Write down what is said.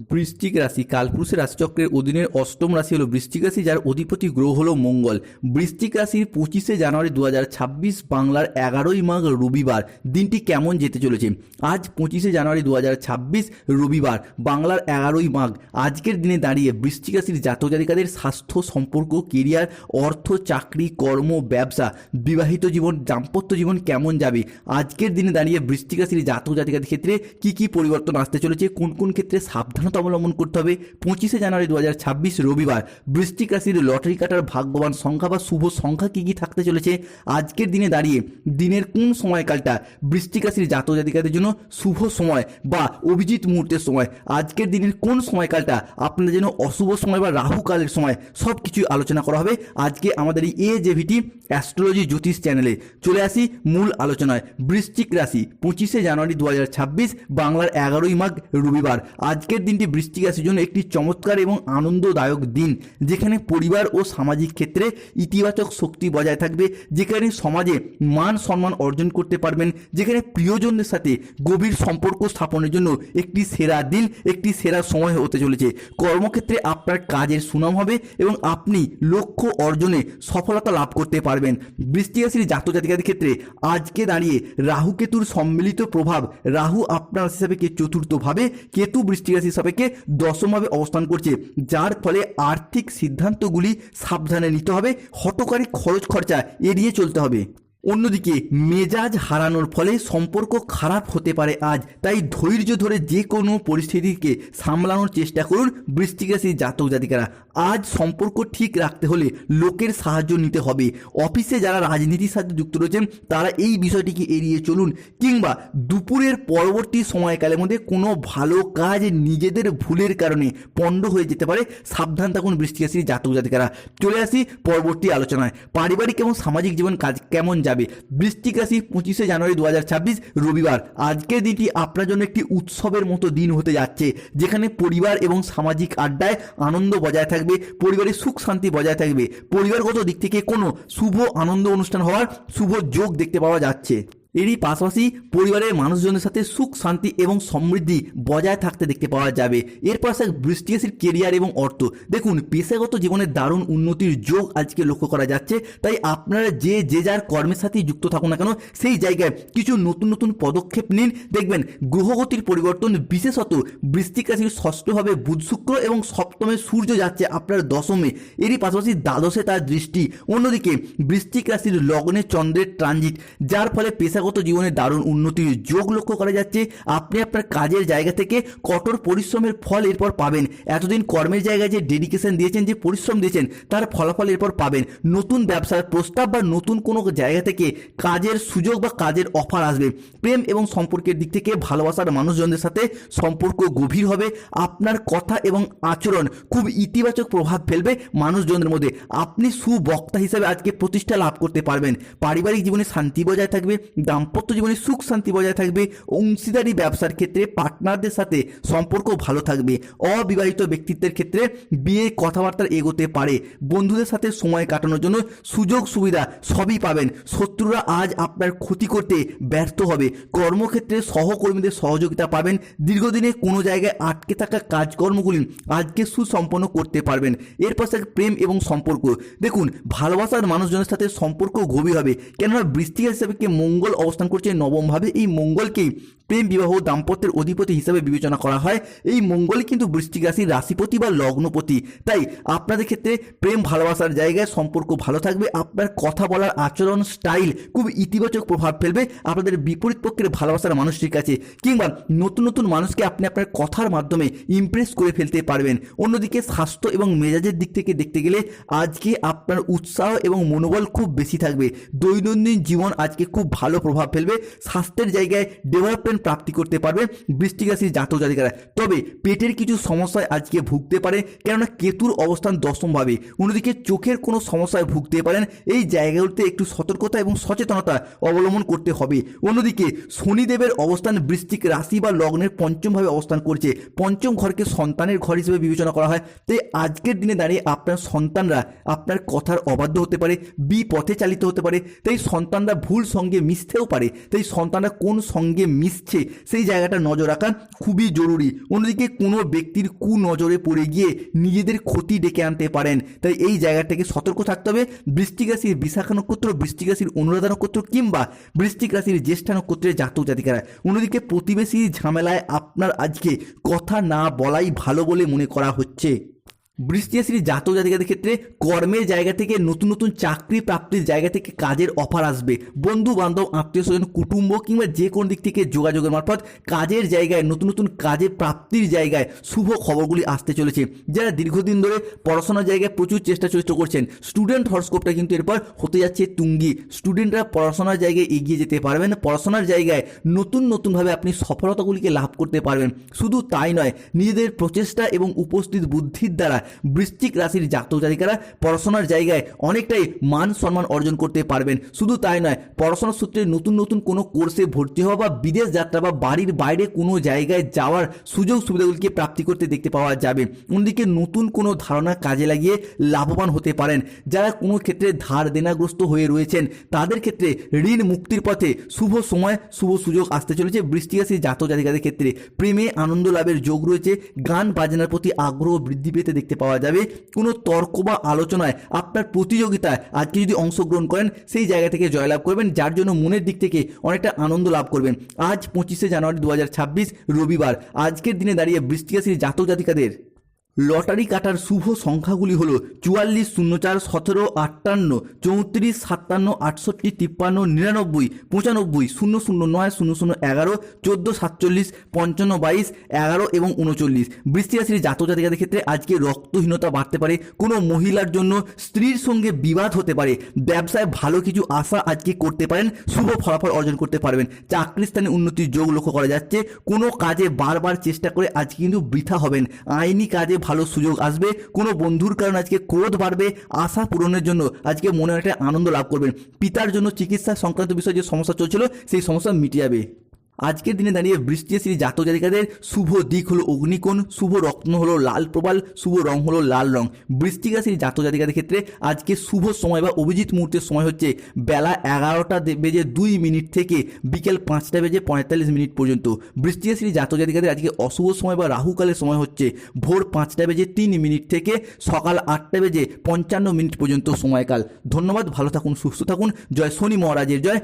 বৃশ্চিক রাশি কালপুরুষের রাশিচক্রের অধীনের অষ্টম রাশি হলো বৃশ্চিক রাশি, যার অধিপতি গ্রহ হলো মঙ্গল। বৃশ্চিক রাশির 25শে জানুয়ারি 2026 বাংলার 11ই মাঘ রবিবার দিনটি কেমন যেতে চলেছে। আজ 25শে জানুয়ারি 2026 রবিবার বাংলার 11ই মাঘ। আজকের দিনে দাঁড়িয়ে বৃশ্চিক রাশির জাতক জাতিকাদের স্বাস্থ্য, সম্পর্ক, কেরিয়ার, অর্থ, চাকরি, কর্ম, ব্যবসা, বিবাহিত জীবন, দাম্পত্য জীবন কেমন যাবে। আজকের দিনে দাঁড়িয়ে বৃশ্চিক রাশির জাতক জাতিকাদের ক্ষেত্রে কি পরিবর্তন আসতে চলেছে, কোন কোন ক্ষেত্রে সাবধানতা অবলম্বন করতে হবে। 25শে জানুয়ারি 2026 রবিবার বৃশ্চিক রাশির লটারি কাটার ভাগ্যবান সংখ্যা বা শুভ সংখ্যা কি থাকতে চলেছে। আজকের দিনে দাঁড়িয়ে দিনের কোন সময়কালটা বৃশ্চিক রাশির জাতক জাতিকাদের জন্য শুভ সময় বা অভিজিৎ মুহূর্তের সময়। আজকের দিনের কোন সময়কালটা আপনাদের জন্য অশুভ সময় বা রাহু কালের সময়, সব কিছুই আলোচনা করা হবে আজকে আমাদের এই AJVT অ্যাস্ট্রোলজি জ্যোতিষ চ্যানেলে। চলে আসি মূল আলোচনায়। বৃশ্চিক রাশি 25শে জানুয়ারি 2026 বাংলার 11ই মাঘ রবিবার। আজকের দিনটি বৃশ্চিক রাশির জন্য একটি চমৎকার এবং আনন্দদায়ক দিন, যেখানে পরিবার ও সামাজিক ক্ষেত্রে ইতিবাচক শক্তি বজায় থাকবে, যেখানে সমাজে মান সম্মান অর্জন করতে পারবেন, যেখানে প্রিয়জনদের সাথে গভীর সম্পর্ক স্থাপনের জন্য একটি সেরা দিন, একটি সেরা সময় হতে চলেছে। কর্মক্ষেত্রে আপনার কাজের সুনাম হবে এবং আপনি লক্ষ্য অর্জনে সফলতা লাভ করতে পারবেন। বৃশ্চিক রাশির জাতক জাতিকাদের ক্ষেত্রে আজকে দাঁড়িয়ে রাহু কেতুর সম্মিলিত প্রভাব, রাহু আপনার রাশি সাপেক্ষে চতুর্থভাবে, কেতু বৃশ্চিক রাশির সাপেক্ষে দশমভাবে অবস্থান করছে, যার ফলে আর্থিক সিদ্ধান্তগুলি সাবধানে নিতে হবে, হঠকারী খরচ খরচা এড়িয়ে চলতে হবে। অন্যদিকে মেজাজ হারানোর ফলে সম্পর্ক খারাপ হতে পারে আজ, তাই ধৈর্য ধরে যে কোনো পরিস্থিতিকে সামলানোর চেষ্টা করুন বৃশ্চিক রাশির জাতক জাতিকারা। আজ সম্পর্ক ঠিক রাখতে হলে লোকের সাহায্য নিতে হবে। অফিসে যারা রাজনীতির সাথে যুক্ত রয়েছেন তারা এই বিষয়টিকে এড়িয়ে চলুন, কিংবা দুপুরের পরবর্তী সময়কালের মধ্যে কোনো ভালো কাজ নিজেদের ভুলের কারণে পণ্ড হয়ে যেতে পারে, সাবধান থাকুন বৃশ্চিক রাশির জাতক জাতিকারা। চলে আসি পরবর্তী আলোচনায়। পারিবারিক এবং সামাজিক জীবন কাজ কেমন যাবে। বৃশ্চিক রাশি 25শে জানুয়ারি 2026 রবিবার। আজকের দিনটি আপনার জন্য একটি উৎসবের মতো দিন হতে যাচ্ছে, যেখানে পরিবার এবং সামাজিক আড্ডায় আনন্দ বজায় থাকবে, পরিবারের সুখ শান্তি বজায় থাকবে। পরিবারগত দিক থেকে কোনো শুভ আনন্দ অনুষ্ঠান হওয়ার শুভ যোগ দেখতে পাওয়া যাচ্ছে। এরই পাশাপাশি পরিবারের মানুষজনের সাথে সুখ শান্তি এবং সমৃদ্ধি বজায় থাকতে দেখতে পাওয়া যাবে। এর পাশে বৃশ্চিক রাশির কেরিয়ার এবং অর্থ, দেখুন পেশাগত জীবনে দারুণ উন্নতির যোগ আজকে লক্ষ্য করা যাচ্ছে। তাই আপনারা যে যার কর্মের সাথেই যুক্ত থাকুন না কেন, সেই জায়গায় কিছু নতুন পদক্ষেপ নিন। দেখবেন গ্রহগতির পরিবর্তন, বিশেষত বৃশ্চিক রাশির ষষ্ঠভাবে বুধ শুক্র এবং সপ্তমে সূর্য যাচ্ছে আপনার দশমে, এরই পাশাপাশি দ্বাদশে তার দৃষ্টি। অন্যদিকে বৃশ্চিক রাশির লগ্নে চন্দ্রের ট্রানজিট, যার ফলে পেশাগত জীবনে দারুণ উন্নতির যোগ লক্ষ্য করা যাচ্ছে। আপনি আপনার কাজের জায়গা থেকে কঠোর পরিশ্রমের ফল এরপর পাবেন। এতদিন কর্মের জায়গায় যে ডেডিকেশন দিয়েছেন, যে পরিশ্রম দিয়েছেন, তার ফলাফল এরপর পাবেন। নতুন ব্যবসার প্রস্তাব বা নতুন কোনো জায়গা থেকে কাজের সুযোগ বা কাজের অফার আসবে। প্রেম এবং সম্পর্কের দিক থেকে ভালোবাসার মানুষজনদের সাথে সম্পর্ক গভীর হবে। আপনার কথা এবং আচরণ খুব ইতিবাচক প্রভাব ফেলবে মানুষজনদের মধ্যে। আপনি সুবক্তা হিসেবে আজকে প্রতিষ্ঠা লাভ করতে পারবেন। পারিবারিক জীবনে শান্তি বজায় থাকবে, দাম্পত্য জীবনে সুখ শান্তি বজায় থাকবে। অংশীদারি ব্যবসার ক্ষেত্রে পার্টনারদের সাথে সম্পর্ক ভালো থাকবে। অবিবাহিত ব্যক্তিত্বের ক্ষেত্রে বিয়ে কথাবার্তা এগোতে পারে। বন্ধুদের সাথে সময় কাটানোর জন্য সুযোগ সুবিধা সবই পাবেন। শত্রুরা আজ আপনার ক্ষতি করতে ব্যর্থ হবে। কর্মক্ষেত্রে সহকর্মীদের সহযোগিতা পাবেন। দীর্ঘদিনে কোনো জায়গায় আটকে থাকা কাজকর্মগুলি আজকে সুসম্পন্ন করতে পারবেন। এর পাশে প্রেম এবং সম্পর্ক, দেখুন ভালোবাসার মানুষজনের সাথে সম্পর্ক গভীর হবে, কেননা বৃশ্চিক রাশি হিসাবে মঙ্গল অবস্থান করছে নবমভাবে। এই মঙ্গলকেই প্রেম, বিবাহ, দাম্পত্যের অধিপতি হিসাবে বিবেচনা করা হয়। এই মঙ্গলই কিন্তু বৃশ্চিক রাশির রাশিপতি বা লগ্নপতি। তাই আপনাদের ক্ষেত্রে প্রেম ভালোবাসার জায়গায় সম্পর্ক ভালো থাকবে। আপনার কথা বলার আচরণ স্টাইল খুব ইতিবাচক প্রভাব ফেলবে আপনাদের বিপরীত পক্ষের ভালোবাসার মানুষটির কাছে, কিংবা নতুন মানুষকে আপনি আপনার কথার মাধ্যমে ইমপ্রেস করে ফেলতে পারবেন। অন্যদিকে স্বাস্থ্য এবং মেজাজের দিক থেকে দেখতে গেলে আজকে আপনার উৎসাহ এবং মনোবল খুব বেশি থাকবে। দৈনন্দিন জীবন আজকে খুব ভালো প্রভাব ফেলবে। স্বাস্থ্যের জায়গায় ডেভেলপমেন্ট প্রাপ্তি করতে পারবে বৃশ্চিক রাশির জাতক জাতিকারা। তবে পেটের কিছু সমস্যায় আজকে ভুগতে পারে, কেননা কেতুর অবস্থান দশমভাবে। অন্যদিকে চোখের কোনো সমস্যায় ভুগতে পারেন। এই জায়গাগুলোতে একটু সতর্কতা এবং সচেতনতা অবলম্বন করতে হবে। অন্যদিকে শনিদেবের অবস্থান বৃশ্চিক রাশি বা লগ্নের পঞ্চমভাবে অবস্থান করছে। পঞ্চম ঘরকে সন্তানের ঘর হিসেবে বিবেচনা করা হয়। তাই আজকের দিনে দাঁড়িয়ে আপনার সন্তানরা আপনার কথার অবাধ্য হতে পারে, বিপথে চালিত হতে পারে। তাই সন্তানরা ভুল সঙ্গে মিশতেও হতেও পারে, তাই সন্তানরা কোন সঙ্গে মিশছে সেই জায়গাটা নজর রাখা খুবই জরুরি। অন্যদিকে কোনো ব্যক্তির কুনজরে পড়ে গিয়ে নিজেদের ক্ষতি ডেকে আনতে পারেন, তাই এই জায়গা থেকে সতর্ক থাকতে হবে। বৃশ্চিক রাশির বিশাখা নক্ষত্র, বৃশ্চিক রাশির অনুরাধা নক্ষত্র কিংবা বৃশ্চিক রাশির জ্যেষ্ঠা নক্ষত্রের জাতক জাতিকারা। অন্যদিকে প্রতিবেশী ঝামেলায় আপনার আজকে কথা না বলাই ভালো বলে মনে করা হচ্ছে। বৃশ্চিক রাশির জাতক জাতিকাদের ক্ষেত্রে কর্মের জায়গা থেকে নতুন নতুন চাকরি প্রাপ্তির জায়গা থেকে কাজের অফার আসবে। বন্ধু বান্ধব, আত্মীয় স্বজন, কুটুম্ব কিংবা যে কোনো দিক থেকে যোগাযোগের মারফত কাজের জায়গায় নতুন নতুন কাজের প্রাপ্তির জায়গায় শুভ খবরগুলি আসতে চলেছে। যারা দীর্ঘদিন ধরে পড়াশোনার জায়গায় প্রচুর চেষ্টা করছেন, স্টুডেন্ট হরস্কোপটা কিন্তু এরপর হতে যাচ্ছে তুঙ্গি। স্টুডেন্টরা পড়াশোনার জায়গায় এগিয়ে যেতে পারবেন, পড়াশোনার জায়গায় নতুনভাবে আপনি সফলতাগুলিকে লাভ করতে পারবেন। শুধু তাই নয়, নিজেদের প্রচেষ্টা এবং উপস্থিত বুদ্ধির দ্বারা বৃশ্চিক রাশির জাতক জাতিকারা পড়াশোনার জায়গায় অনেকটাই মান সম্মান অর্জন করতে পারবেন। শুধু তাই নয়, পড়াশোনার সূত্রে নতুন কোনো কোর্সে ভর্তি হওয়া বা বিদেশ যাত্রা বা বাড়ির বাইরে কোনো জায়গায় যাওয়ার সুযোগ সুবিধাগুলিকে প্রাপ্তি করতে দেখতে পাওয়া যাবে। অন্যদিকে নতুন কোনো ধারণা কাজে লাগিয়ে লাভবান হতে পারেন। যারা কোনো ক্ষেত্রে ধার দেনাগ্রস্ত হয়ে রয়েছেন তাদের ক্ষেত্রে ঋণ মুক্তির পথে শুভ সময় শুভ সুযোগ আসতে চলেছে। বৃশ্চিক রাশির জাতক জাতিকাদের ক্ষেত্রে প্রেমে আনন্দ লাভের যোগ রয়েছে। গান বাজনার প্রতি আগ্রহ বৃদ্ধি পেতে দেখতে পাওয়া যাবে। কোনো তর্ক বা আলোচনায় আপনার প্রতিযোগিতায় আজকে যদি অংশগ্রহণ করেন সেই জায়গা থেকে জয়লাভ করবেন, যার জন্য মনের দিক থেকে অনেকটা আনন্দ লাভ করবেন। আজ 25শে জানুয়ারি 2026 রবিবার। আজকের দিনে দাঁড়িয়ে বৃশ্চিক রাশির জাতক জাতিকাদের লটারি কাটার শুভ সংখ্যাগুলি হলো 44, 04, 17, 58, 34, 57, 68, 53, 99, 95, 009, 00, 11, 14, 47, 55, 22, 11 এবং 39। বৃশ্চিক রাশির জাতক জাতিকাদের ক্ষেত্রে আজকে রক্তহীনতা বাড়তে পারে। কোনো মহিলার জন্য স্ত্রীর সঙ্গে বিবাদ হতে পারে। ব্যবসায় ভালো কিছু আশা আজকে করতে পারেন, শুভ ফলাফল অর্জন করতে পারবেন। চাকরি স্থানে উন্নতির যোগ লক্ষ্য করা যাচ্ছে। কোনো কাজে বারবার চেষ্টা করে আজকে কিন্তু বৃথা হবেন। আইনি কাজে ভালো সুযোগ আসবে। কোনো বন্ধুর কারণে আজকে ক্রোধ বাড়বে। আশা পূরণের জন্য আজকে মনে একটা আনন্দ লাভ করবেন। পিতার জন্য চিকিৎসা সংক্রান্ত বিষয়ে যে সমস্যা চলছিল সেই সমস্যা মিটে যাবে। আজকের দিনে দাঁড়িয়ে বৃশ্চিক রাশির জাতক জাতিকাদের শুভ দিক হলো অগ্নিকোণ, শুভ রত্ন হলো লাল প্রবাল, শুভ রং হলো লাল রং। বৃশ্চিক রাশির জাতক জাতিকাদের ক্ষেত্রে আজকে শুভ সময় বা অভিজিৎ মুহূর্তের সময় হচ্ছে বেলা 11:02 থেকে বিকেল 5:45 পর্যন্ত। বৃশ্চিক রাশির জাতক জাতিকাদের আজকে অশুভ সময় বা রাহুকালের সময় হচ্ছে ভোর 5:03 থেকে সকাল 8:55 পর্যন্ত সময়কাল। ধন্যবাদ, ভালো থাকুন, সুস্থ থাকুন। জয় শনি মহারাজের জয়।